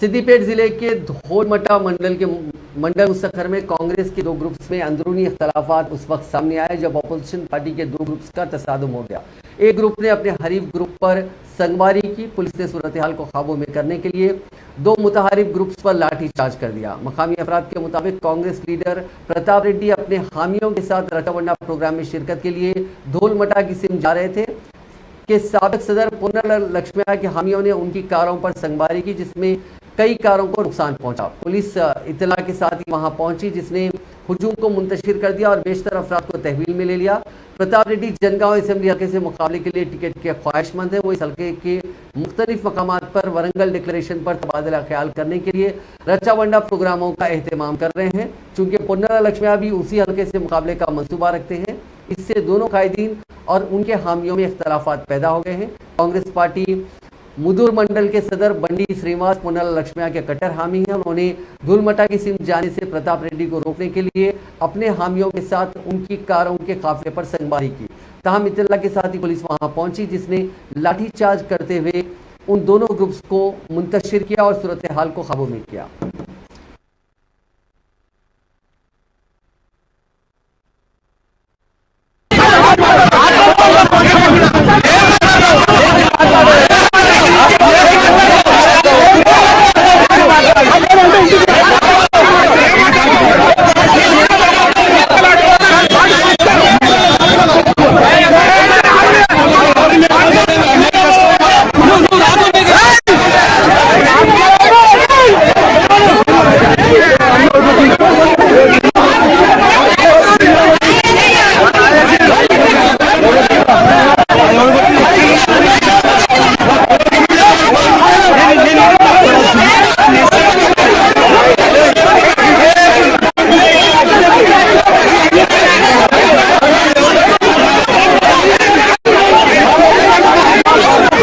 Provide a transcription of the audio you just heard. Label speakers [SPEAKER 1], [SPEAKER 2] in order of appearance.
[SPEAKER 1] सिद्दीपेट जिले के धोलमटा मंडल मुस्तखर में कांग्रेस के दो ग्रुप्स में अंदरूनी इख्तलाफात उस वक्त सामने आए जब अपोजिशन पार्टी के दो ग्रुप्स का तसादुम हो गया। एक ग्रुप ने अपने हरीफ ग्रुप पर संगवारी की। पुलिस ने सूरत हाल को काबू में करने के लिए दो मुतहारिफ ग्रुप्स पर लाठीचार्ज कर दिया। मकामी अफराद के मुताबिक कांग्रेस लीडर प्रताप रेड्डी अपने हामियों के साथ रटावंडा प्रोग्राम में शिरकत के लिए धोलमटा की सिम जा रहे थे कि साबिक सदर पुन्नला लक्ष्मैया के हामियों ने उनकी कारों पर संगवारी की, जिसमें कई कारों को नुकसान पहुंचा। पुलिस इत्तला के साथ ही वहां पहुंची, जिसने हुजूम को मुंतशिर कर दिया और बेशतर अफराद को तहवील में ले लिया। प्रताप रेड्डी जनगांव असेंबली हल्के से मुकाबले के लिए टिकट के ख्वाहिशमंद है। वो इस हल्के के मुख्तलिफ मकामात पर वरंगल डिक्लेरेशन पर तबादला ख्याल करने के लिए रचावंडा प्रोग्रामों का एहतमाम कर रहे हैं। चूंकि पुन्नला लक्ष्मैया भी उसी हल्के से मुकाबले का मंसूबा रखते हैं, इससे दोनों कायदीन और उनके हामियों में इख्तलाफात पैदा हो गए हैं। कांग्रेस पार्टी मुदूर मंडल के सदर बंडी श्रीनिवास पुन्नला लक्ष्मैया के कट्टर हामी हैं। उन्होंने धूलमटा की सिम जाने से प्रताप रेड्डी को रोकने के लिए अपने हामियों के साथ उनकी कारों के काफिले पर संगवारी की। ताहम इत्तला के साथ ही पुलिस वहां पहुंची, जिसने लाठीचार्ज करते हुए उन दोनों ग्रुप्स को मुंतशिर किया और सूरत हाल को काबू में किया।